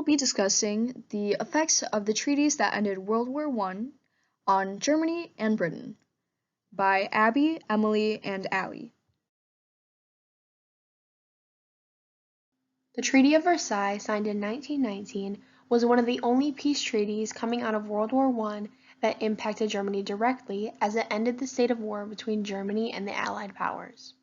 be discussing the effects of the treaties that ended World War I on Germany and Britain by Abby, Emily, and Alli. The Treaty of Versailles, signed in 1919, was one of the only peace treaties coming out of World War I that impacted Germany directly, as it ended the state of war between Germany and the Allied powers.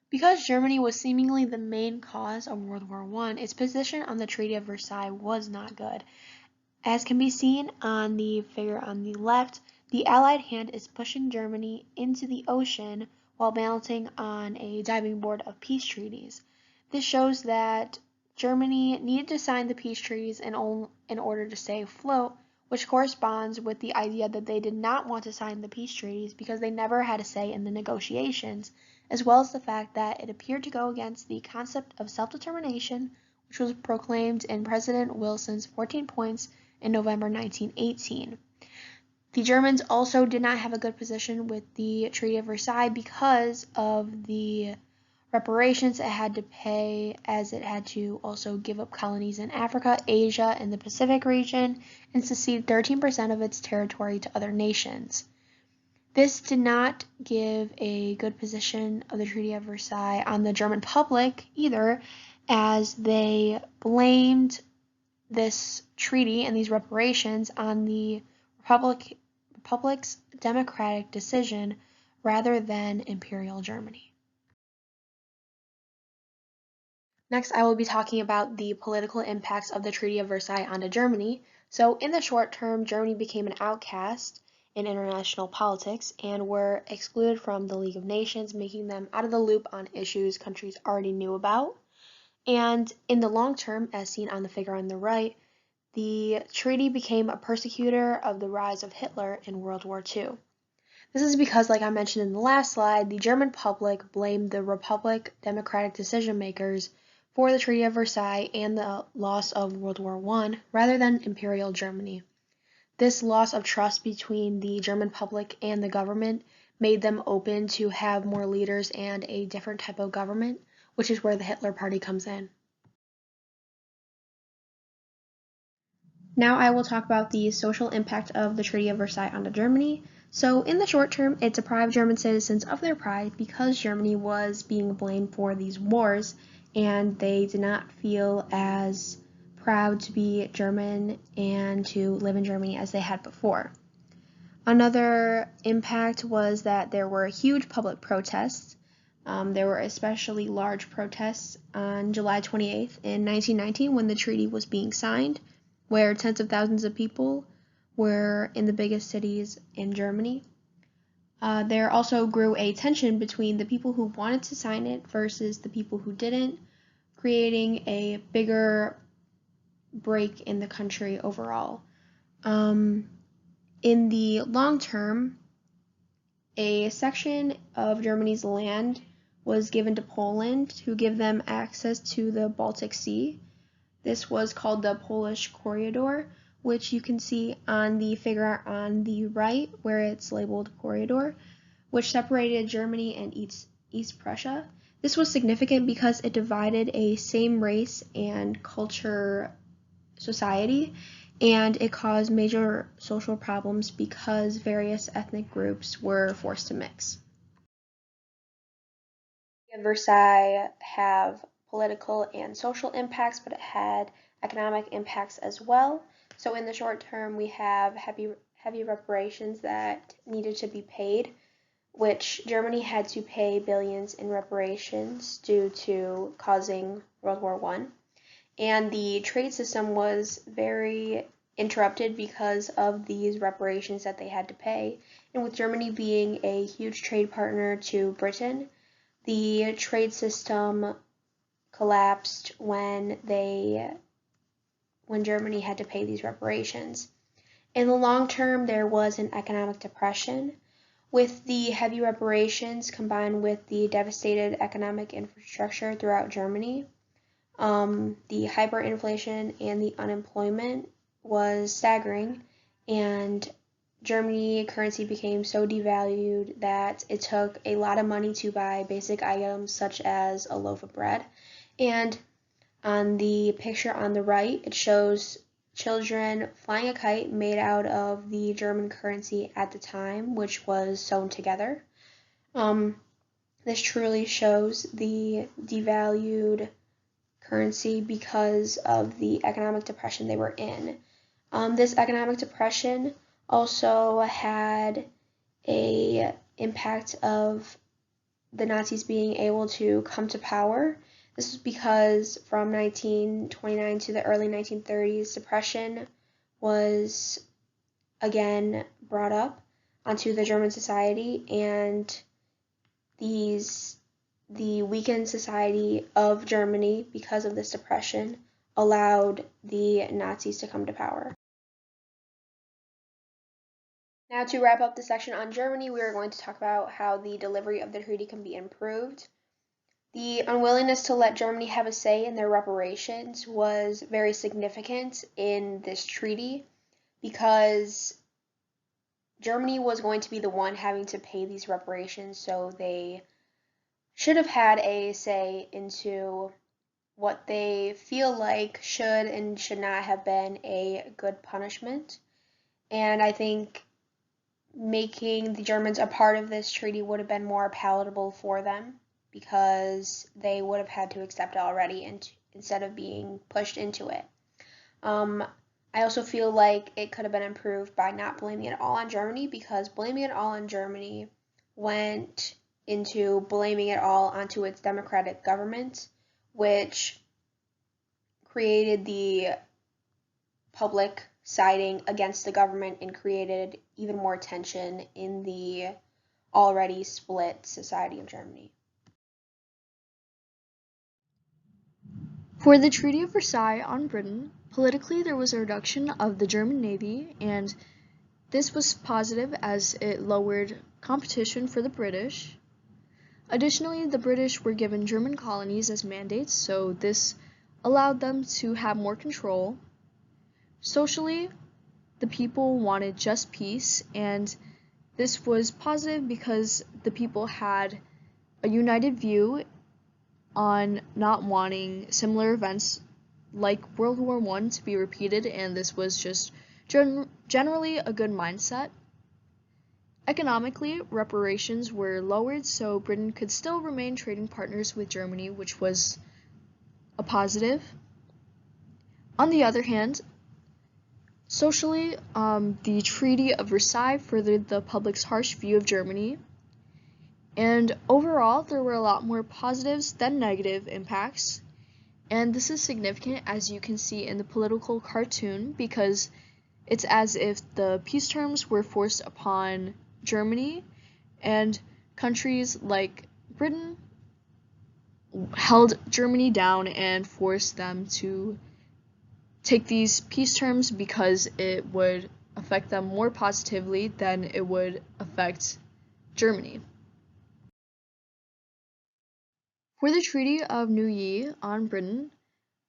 Because Germany was seemingly the main cause of World War I, its position on the Treaty of Versailles was not good. As can be seen on the figure on the left, the Allied hand is pushing Germany into the ocean while balancing on a diving board of peace treaties. This shows that Germany needed to sign the peace treaties in order to stay afloat, which corresponds with the idea that they did not want to sign the peace treaties because they never had a say in the negotiations, as well as the fact that it appeared to go against the concept of self-determination, which was proclaimed in President Wilson's 14 points in November 1918. The Germans also did not have a good position with the Treaty of Versailles because of the reparations it had to pay, as it had to also give up colonies in Africa, Asia, and the Pacific region, and secede 13% of its territory to other nations. This did not give a good position of the Treaty of Versailles on the German public either, as they blamed this treaty and these reparations on the Republic's democratic decision rather than Imperial Germany. Next, I will be talking about the political impacts of the Treaty of Versailles onto Germany. So in the short term, Germany became an outcast in international politics and were excluded from the League of Nations, making them out of the loop on issues countries already knew about. And in the long term, as seen on the figure on the right, the treaty became a persecutor of the rise of Hitler in World War II. This is because, like I mentioned in the last slide, the German public blamed the Republic democratic decision makers for the Treaty of Versailles and the loss of World War I rather than Imperial Germany. This loss of trust between the German public and the government made them open to have more leaders and a different type of government, which is where the Hitler Party comes in. Now I will talk about the social impact of the Treaty of Versailles onto Germany. So in the short term, it deprived German citizens of their pride because Germany was being blamed for these wars, and they did not feel as proud to be German and to live in Germany as they had before. Another impact was that there were huge public protests. There were especially large protests on July 28th in 1919 when the treaty was being signed, where tens of thousands of people were in the biggest cities in Germany. There also grew a tension between the people who wanted to sign it versus the people who didn't, creating a bigger break in the country overall. In the long term, a section of Germany's land was given to Poland to give them access to the Baltic Sea. This was called the Polish Corridor, which you can see on the figure on the right where it's labeled Corridor, which separated Germany and East Prussia. This was significant because it divided a same race and culture society, and it caused major social problems because various ethnic groups were forced to mix. Versailles have political and social impacts, but it had economic impacts as well. So in the short term, we have heavy reparations that needed to be paid, which Germany had to pay billions in reparations due to causing World War I. And the trade system was very interrupted because of these reparations that they had to pay. And with Germany being a huge trade partner to Britain, the trade system collapsed when Germany had to pay these reparations. In the long term, there was an economic depression. With the heavy reparations combined with the devastated economic infrastructure throughout Germany, the hyperinflation and the unemployment was staggering, and Germany currency became so devalued that it took a lot of money to buy basic items such as a loaf of bread. And On the picture on the right, it shows children flying a kite made out of the German currency at the time, which was sewn together. This truly shows the devalued currency because of the economic depression they were in. This economic depression also had a impact of the Nazis being able to come to power. This was because from 1929 to the early 1930s, depression was again brought up onto the German society, and the weakened society of Germany because of this depression allowed the Nazis to come to power. Now, to wrap up the section on Germany, we are going to talk about how the delivery of the treaty can be improved. The unwillingness to let Germany have a say in their reparations was very significant in this treaty because Germany was going to be the one having to pay these reparations, so they should have had a say into what they feel like should and should not have been a good punishment. And I think making the Germans a part of this treaty would have been more palatable for them because they would have had to accept it already instead of being pushed into it. I also feel like it could have been improved by not blaming it all on Germany, because blaming it all on Germany went into blaming it all onto its democratic government, which created the public siding against the government and created even more tension in the already split society of Germany. For the Treaty of Versailles on Britain, politically there was a reduction of the German Navy, and this was positive as it lowered competition for the British. Additionally, the British were given German colonies as mandates, so this allowed them to have more control. Socially, the people wanted just peace, and this was positive because the people had a united view on not wanting similar events like World War I to be repeated, and this was just generally a good mindset. Economically, reparations were lowered so Britain could still remain trading partners with Germany, which was a positive. On the other hand, socially, the Treaty of Versailles furthered the public's harsh view of Germany, and overall there were a lot more positives than negative impacts, and this is significant as you can see in the political cartoon because it's as if the peace terms were forced upon Germany, and countries like Britain held Germany down and forced them to take these peace terms because it would affect them more positively than it would affect Germany. For the Treaty of Neuilly on Britain,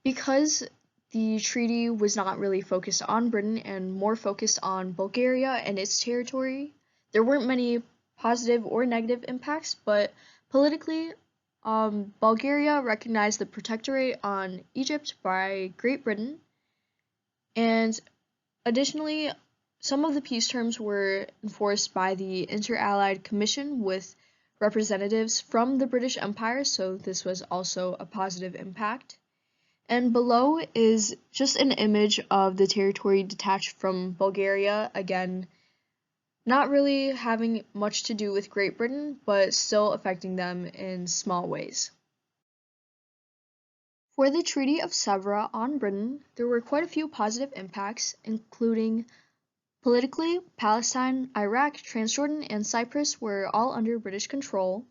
because the treaty was not really focused on Britain and more focused on Bulgaria and its territory, there weren't many positive or negative impacts, but politically, Bulgaria recognized the protectorate on Egypt by Great Britain, and additionally, some of the peace terms were enforced by the Inter-Allied Commission with representatives from the British Empire, so this was also a positive impact. And below is just an image of the territory detached from Bulgaria, again, not really having much to do with Great Britain, but still affecting them in small ways. For the Treaty of Sèvres on Britain, there were quite a few positive impacts, including politically, Palestine, Iraq, Transjordan, and Cyprus were all under British control,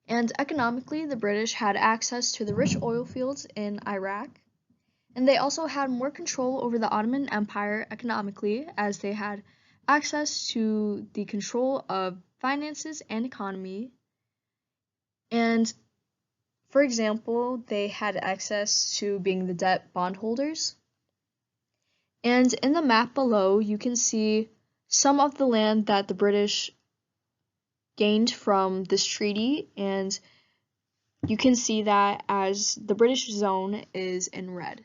and economically, the British had access to the rich oil fields in Iraq, and they also had more control over the Ottoman Empire economically, as they had access to the control of finances and economy, and for example, they had access to being the debt bondholders. And in the map below, you can see some of the land that the British gained from this treaty, and You can see that as the British zone is in red.